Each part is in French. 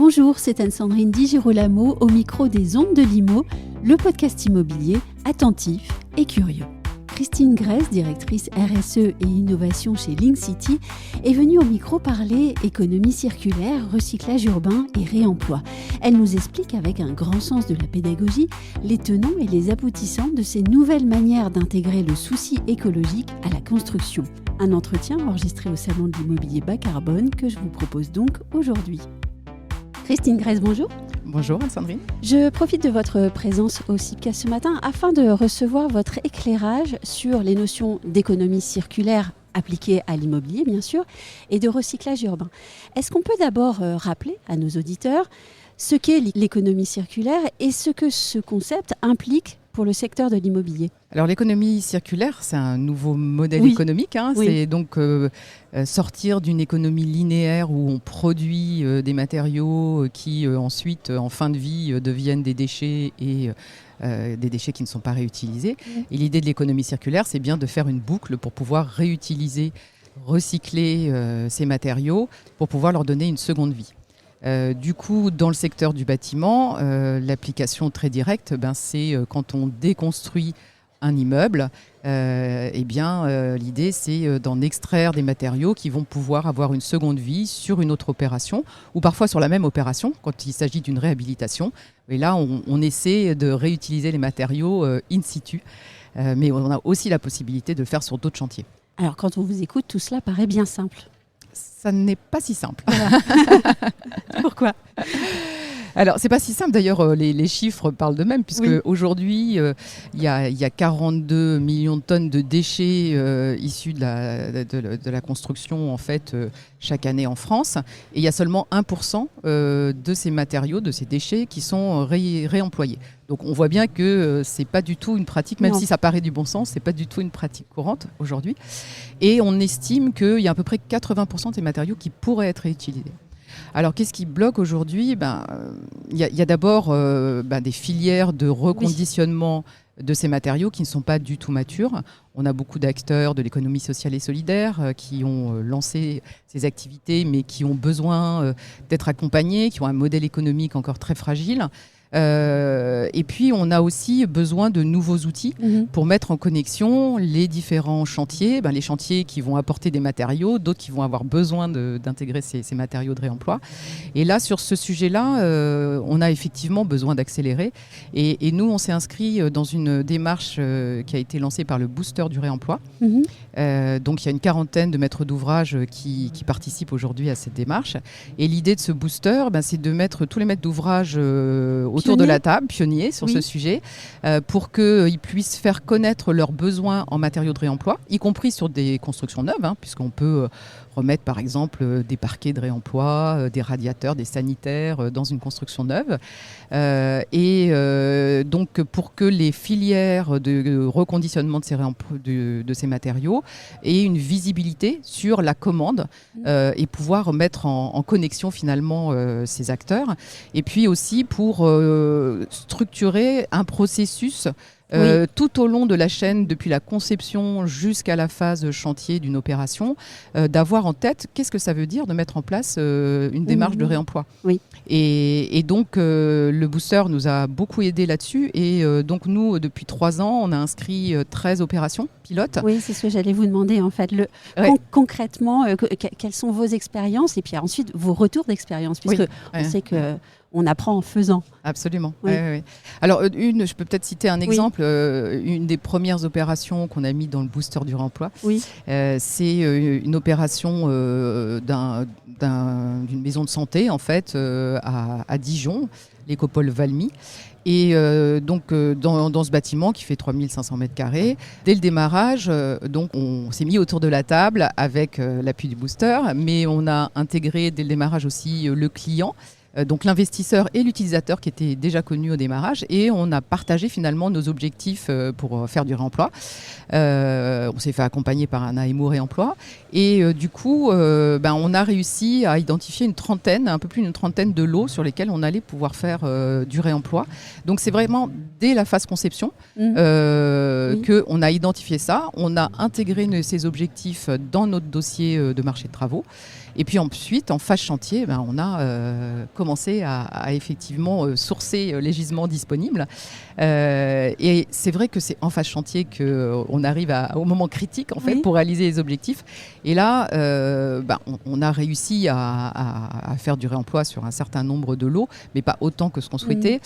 Bonjour, c'est Anne-Sandrine Di Girolamo au micro des Ondes de l'Imo, le podcast immobilier attentif et curieux. Christine Grèce, directrice RSE et innovation chez Link City, est venue au micro parler économie circulaire, recyclage urbain et réemploi. Elle nous explique avec un grand sens de la pédagogie les tenants et les aboutissants de ces nouvelles manières d'intégrer le souci écologique à la construction. Un entretien enregistré au Salon de l'immobilier bas carbone que je vous propose donc aujourd'hui. Christine Grèce, bonjour. Bonjour Anne-Sandrine. Je profite de votre présence au CIPCA ce matin afin de recevoir votre éclairage sur les notions d'économie circulaire appliquées à l'immobilier, bien sûr, et de recyclage urbain. Est-ce qu'on peut d'abord rappeler à nos auditeurs ce qu'est l'économie circulaire et ce que ce concept implique pour le secteur de l'immobilier? Alors l'économie circulaire, c'est un nouveau modèle économique. Oui. C'est donc sortir d'une économie linéaire où on produit des matériaux qui ensuite, en fin de vie, deviennent des déchets et des déchets qui ne sont pas réutilisés. Et l'idée de l'économie circulaire, c'est bien de faire une boucle pour pouvoir réutiliser, recycler ces matériaux pour pouvoir leur donner une seconde vie. Du coup, dans le secteur du bâtiment, l'application très directe, c'est quand on déconstruit un immeuble, l'idée c'est d'en extraire des matériaux qui vont pouvoir avoir une seconde vie sur une autre opération ou parfois sur la même opération quand il s'agit d'une réhabilitation. Et là, on essaie de réutiliser les matériaux in situ, mais on a aussi la possibilité de le faire sur d'autres chantiers. Alors, quand on vous écoute, tout cela paraît bien simple. Ça n'est pas si simple. Voilà. Pourquoi ? Alors, c'est pas si simple. D'ailleurs, les chiffres parlent d'eux-mêmes, puisque aujourd'hui, il y a 42 millions de tonnes de déchets issus de la construction, en fait, chaque année en France. Et il y a seulement 1% de ces matériaux, de ces déchets, qui sont réemployés. Donc, on voit bien que c'est pas du tout une pratique, même si ça paraît du bon sens, c'est pas du tout une pratique courante aujourd'hui. Et on estime qu'il y a à peu près 80% de ces matériaux qui pourraient être réutilisés. Alors, qu'est-ce qui bloque aujourd'hui ? Il y a d'abord des filières de reconditionnement de ces matériaux qui ne sont pas du tout matures. On a beaucoup d'acteurs de l'économie sociale et solidaire qui ont lancé ces activités, mais qui ont besoin d'être accompagnés, qui ont un modèle économique encore très fragile. Et puis, on a aussi besoin de nouveaux outils pour mettre en connexion les différents chantiers, les chantiers qui vont apporter des matériaux, d'autres qui vont avoir besoin d'intégrer ces matériaux de réemploi. Et là, sur ce sujet-là, on a effectivement besoin d'accélérer. Et nous, on s'est inscrit dans une démarche qui a été lancée par le Booster du réemploi. Donc, il y a une quarantaine de maîtres d'ouvrage qui participent aujourd'hui à cette démarche. Et l'idée de ce Booster, c'est de mettre tous les maîtres d'ouvrage autour de la table, pionniers sur ce sujet, pour qu'ils puissent faire connaître leurs besoins en matériaux de réemploi, y compris sur des constructions neuves, puisqu'on peut remettre par exemple des parquets de réemploi, des radiateurs, des sanitaires dans une construction neuve. Donc pour que les filières de reconditionnement de ces matériaux aient une visibilité sur la commande et pouvoir mettre en connexion finalement ces acteurs. Et puis aussi pour structurer un processus tout au long de la chaîne, depuis la conception jusqu'à la phase chantier d'une opération, d'avoir en tête qu'est-ce que ça veut dire de mettre en place une démarche de réemploi. Et donc, le Booster nous a beaucoup aidé là-dessus. Et donc, nous, depuis 3 ans, on a inscrit 13 opérations pilotes. Oui, c'est ce que j'allais vous demander, en fait. Concrètement, quelles sont vos expériences et puis ensuite vos retours d'expérience, puisque on sait que on apprend en faisant. Absolument. Oui. Alors, je peux peut-être citer un exemple. Une des premières opérations qu'on a mis dans le Booster du réemploi, c'est une opération d'une maison de santé, en fait, à Dijon, l'Écopole Valmy. Et donc, dans ce bâtiment qui fait 3500 mètres carrés, dès le démarrage, donc on s'est mis autour de la table avec l'appui du Booster, mais on a intégré dès le démarrage aussi le client, donc l'investisseur et l'utilisateur qui étaient déjà connus au démarrage, et on a partagé finalement nos objectifs pour faire du réemploi. On s'est fait accompagner par un AMO réemploi et du coup on a réussi à identifier un peu plus d'une trentaine de lots sur lesquels on allait pouvoir faire du réemploi. Donc c'est vraiment dès la phase conception qu'on a identifié ça, on a intégré ces objectifs dans notre dossier de marché de travaux. Et puis ensuite, en phase chantier, on a commencé à effectivement sourcer les gisements disponibles. Et c'est vrai que c'est en phase chantier qu'on arrive au moment critique en fait, pour réaliser les objectifs. Et là, on a réussi à faire du réemploi sur un certain nombre de lots, mais pas autant que ce qu'on souhaitait,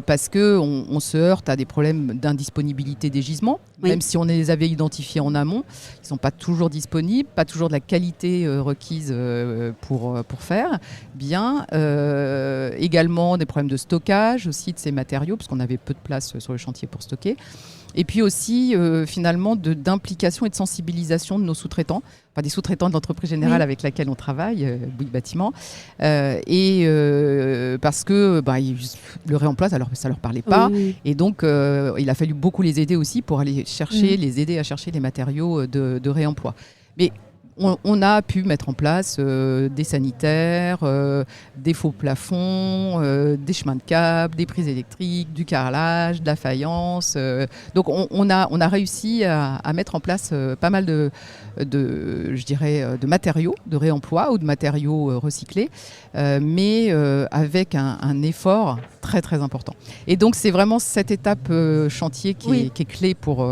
parce qu'on se heurte à des problèmes d'indisponibilité des gisements, même si on les avait identifiés en amont. Ils ne sont pas toujours disponibles, pas toujours de la qualité requise pour faire bien. Également des problèmes de stockage aussi de ces matériaux, parce qu'on avait peu de place sur le chantier pour stocker. Et puis aussi, finalement, d'implication et de sensibilisation de nos sous-traitants, enfin des sous-traitants de l'entreprise générale avec laquelle on travaille, Bouygues Bâtiment. Parce que le réemploi, ça leur parlait pas. Et donc, il a fallu beaucoup les aider aussi pour aller les aider à chercher les matériaux de réemploi. Mais on a pu mettre en place des sanitaires, des faux plafonds, des chemins de câbles, des prises électriques, du carrelage, de la faïence. Donc on a réussi à mettre en place pas mal de matériaux de réemploi ou de matériaux recyclés, mais avec un effort très très important. Et donc c'est vraiment cette étape chantier qui est clé pour...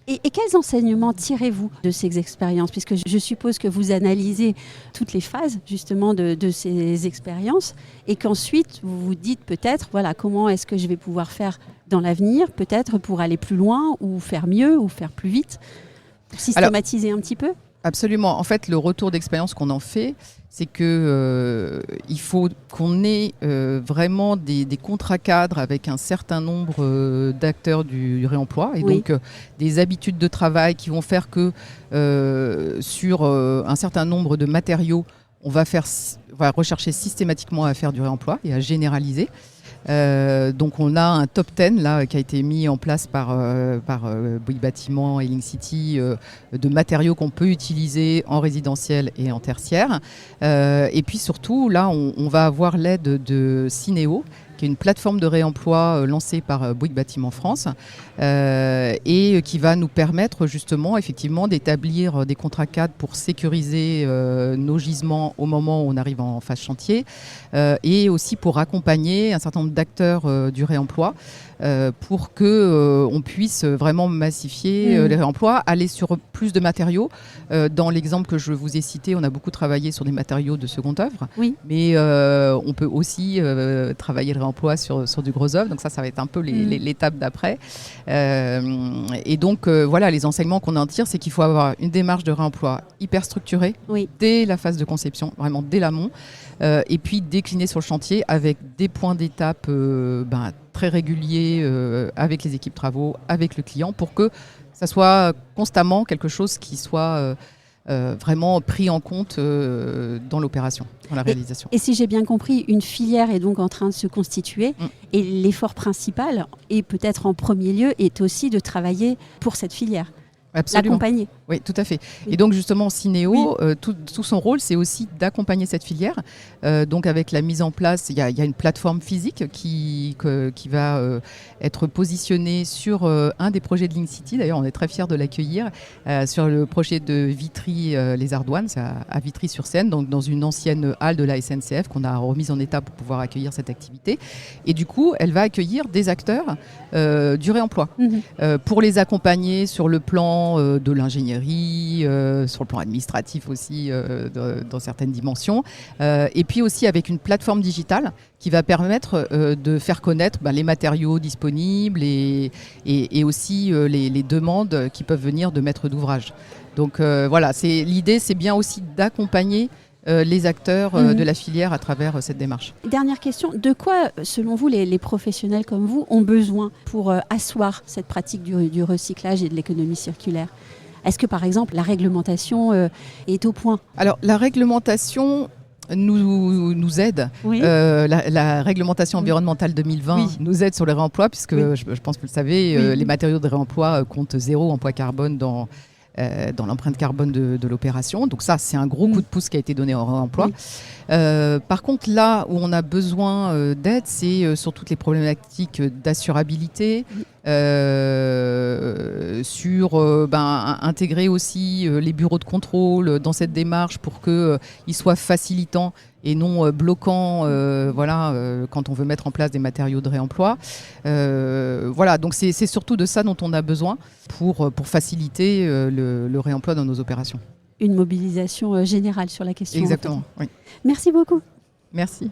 Et quels enseignements tirez-vous de ces expériences ? Puisque je suppose que vous analysez toutes les phases justement de ces expériences et qu'ensuite vous vous dites peut-être, voilà, comment est-ce que je vais pouvoir faire dans l'avenir, peut-être pour aller plus loin ou faire mieux ou faire plus vite, pour systématiser un petit peu ? Absolument. En fait, le retour d'expérience qu'on en fait, c'est qu'il faut qu'on ait vraiment des contrats cadres avec un certain nombre d'acteurs du réemploi et donc des habitudes de travail qui vont faire que sur un certain nombre de matériaux, on va rechercher systématiquement à faire du réemploi et à généraliser. Donc on a un top 10 là, qui a été mis en place par Bouygues Bâtiment et Link City de matériaux qu'on peut utiliser en résidentiel et en tertiaire. Et puis surtout, là, on va avoir l'aide de Cinéo, qui est une plateforme de réemploi lancée par Bouygues Bâtiment France et qui va nous permettre justement effectivement d'établir des contrats cadres pour sécuriser nos gisements au moment où on arrive en phase chantier et aussi pour accompagner un certain nombre d'acteurs du réemploi pour qu'on puisse vraiment massifier les réemplois, aller sur plus de matériaux. Dans l'exemple que je vous ai cité, on a beaucoup travaillé sur des matériaux de seconde œuvre, mais on peut aussi travailler le réemploi sur du gros œuvre, donc ça va être un peu l'étape d'après. Et donc voilà, les enseignements qu'on en tire, c'est qu'il faut avoir une démarche de réemploi hyper structurée dès la phase de conception, vraiment dès l'amont, et puis décliner sur le chantier avec des points d'étape très réguliers avec les équipes travaux, avec le client, pour que ça soit constamment quelque chose qui soit vraiment pris en compte dans l'opération, dans la réalisation. Et si j'ai bien compris, une filière est donc en train de se constituer et l'effort principal, et peut-être en premier lieu, est aussi de travailler pour cette filière. Absolument. L'accompagner. Oui, tout à fait. Et donc justement, Cinéo, tout son rôle, c'est aussi d'accompagner cette filière. Donc avec la mise en place, il y a une plateforme physique qui va être positionnée sur un des projets de Link City. D'ailleurs, on est très fiers de l'accueillir sur le projet de Vitry, les Ardoines, c'est à Vitry-sur-Seine, donc dans une ancienne halle de la SNCF qu'on a remise en état pour pouvoir accueillir cette activité. Et du coup, elle va accueillir des acteurs du réemploi pour les accompagner sur le plan de l'ingénierie, sur le plan administratif aussi, dans certaines dimensions. Et puis aussi avec une plateforme digitale qui va permettre de faire connaître les matériaux disponibles et aussi les demandes qui peuvent venir de maîtres d'ouvrage. Donc voilà, l'idée, c'est bien aussi d'accompagner les acteurs de la filière à travers cette démarche. Dernière question, de quoi, selon vous, les professionnels comme vous ont besoin pour asseoir cette pratique du recyclage et de l'économie circulaire ? Est-ce que, par exemple, la réglementation est au point ? Alors, la réglementation nous aide. La réglementation environnementale 2020 nous aide sur le réemploi, puisque je pense que vous le savez, les matériaux de réemploi comptent 0 en poids carbone dans l'empreinte carbone de l'opération. Donc ça, c'est un gros coup de pouce qui a été donné au réemploi. Par contre, là où on a besoin d'aide, c'est sur toutes les problématiques d'assurabilité, sur intégrer aussi les bureaux de contrôle dans cette démarche pour qu'ils soient facilitants et non bloquants quand on veut mettre en place des matériaux de réemploi. Donc c'est surtout de ça dont on a besoin pour faciliter le réemploi dans nos opérations. Une mobilisation générale sur la question. Exactement, oui. Merci beaucoup. Merci.